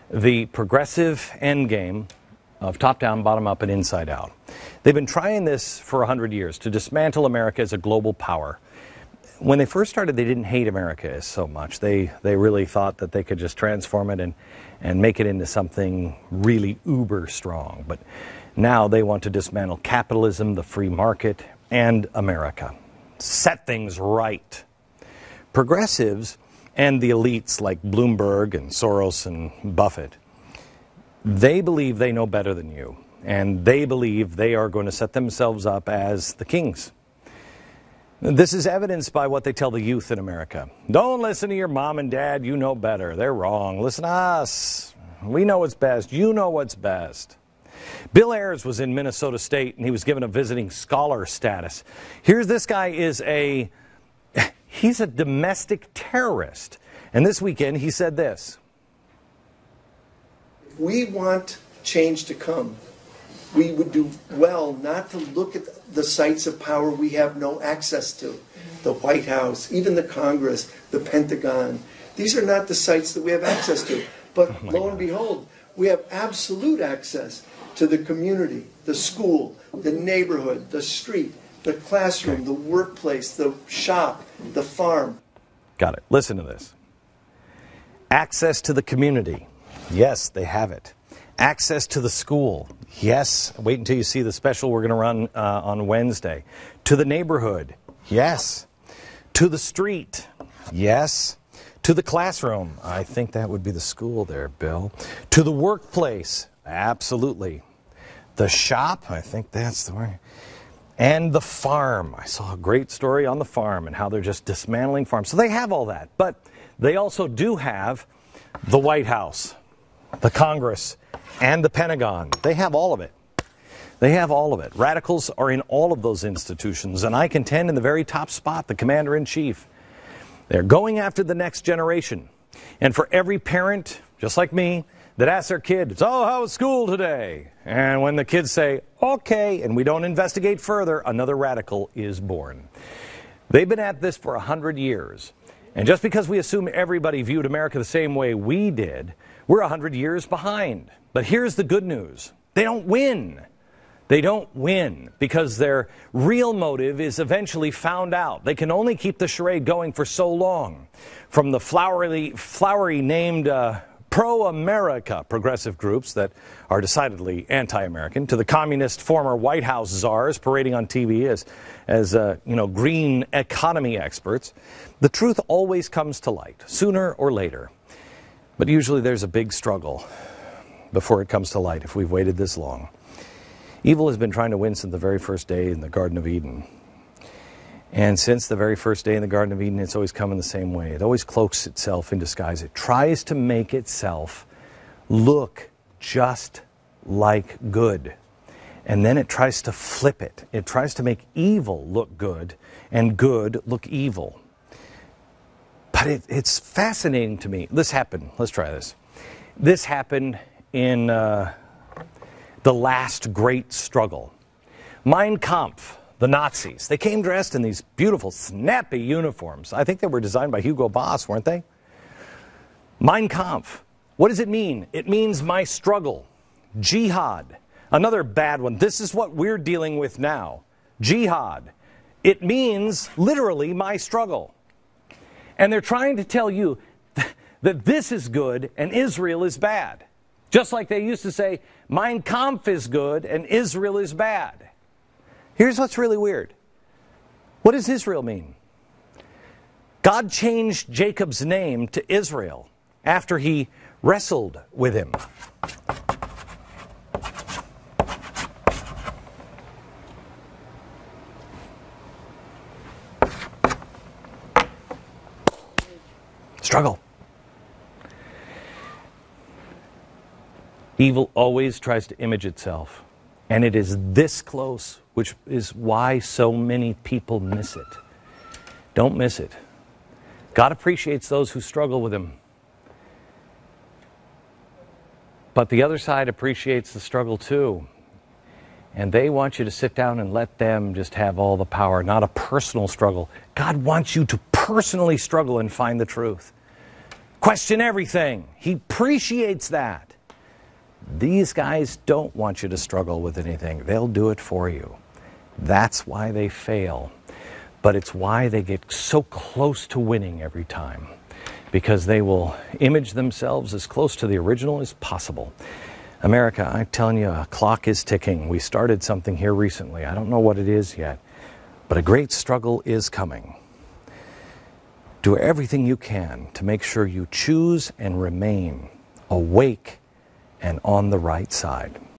the progressive endgame of top-down, bottom-up, and inside-out. They've been trying this for 100 years to dismantle America as a global power. When they first started, they didn't hate America so much. They really thought that they could just transform it and make it into something really uber strong. But now they want to dismantle capitalism, the free market, and America. Set things right. Progressives and the elites like Bloomberg and Soros and Buffett, they believe they know better than you. And they believe they are going to set themselves up as the kings. This is evidenced by what they tell the youth in America. Don't listen to your mom and dad, you know better. They're wrong. Listen to us. We know what's best. You know what's best. Bill Ayers was in Minnesota State and he was given a visiting scholar status. Here's this guy he's a domestic terrorist. And this weekend he said this. If we want change to come, we would do well not to look at the sites of power we have no access to. The White House, even the Congress, the Pentagon. These are not the sites that we have access to. But lo and behold, we have absolute access to the community, the school, the neighborhood, the street, the classroom, the workplace, the shop, the farm. Got it. Listen to this. Access to the community. Yes, they have it. Access to the school. Yes. Wait until you see the special we're going to run on Wednesday. To the neighborhood. Yes. To the street. Yes. To the classroom. I think that would be the school there, Bill. To the workplace. Absolutely. The shop. I think that's the word. And the farm. I saw a great story on the farm and how they're just dismantling farms. So they have all that. But they also do have the White House, the Congress, and the Pentagon. They have all of it. They have all of it. Radicals are in all of those institutions, and I contend in the very top spot, the commander-in-chief. They're going after the next generation. And for every parent, just like me, that asks their kid, "So how was school today?" And when the kids say, "Okay," and we don't investigate further, another radical is born. They've been at this for 100 years. And just because we assume everybody viewed America the same way we did, we're 100 years behind. But here's the good news. They don't win. They don't win because their real motive is eventually found out. They can only keep the charade going for so long. From the flowery named pro-America progressive groups that are decidedly anti-American, to the communist former White House czars parading on TV as green economy experts, the truth always comes to light, sooner or later. But usually there's a big struggle before it comes to light if we've waited this long. Evil has been trying to win since the very first day in the Garden of Eden. And since the very first day in the Garden of Eden, it's always come in the same way. It always cloaks itself in disguise. It tries to make itself look just like good. And then it tries to flip it. It tries to make evil look good and good look evil. But it's fascinating to me. This happened. Let's try this. This happened in the last great struggle. Mein Kampf. The Nazis. They came dressed in these beautiful, snappy uniforms. I think they were designed by Hugo Boss, weren't they? Mein Kampf. What does it mean? It means my struggle. Jihad. Another bad one. This is what we're dealing with now. Jihad. It means literally my struggle. And they're trying to tell you that this is good and Israel is bad. Just like they used to say, Mein Kampf is good and Israel is bad. Here's what's really weird. What does Israel mean? God changed Jacob's name to Israel after he wrestled with him. Struggle. Evil always tries to image itself. And it is this close, which is why so many people miss it. Don't miss it. God appreciates those who struggle with him. But the other side appreciates the struggle too. And they want you to sit down and let them just have all the power, not a personal struggle. God wants you to personally struggle and find the truth. question everything. He appreciates that. These guys don't want you to struggle with anything. They'll do it for you. That's why they fail. But it's why they get so close to winning every time. Because they will image themselves as close to the original as possible. America, I'm telling you, a clock is ticking. We started something here recently. I don't know what it is yet. But a great struggle is coming. Do everything you can to make sure you choose and remain awake and on the right side.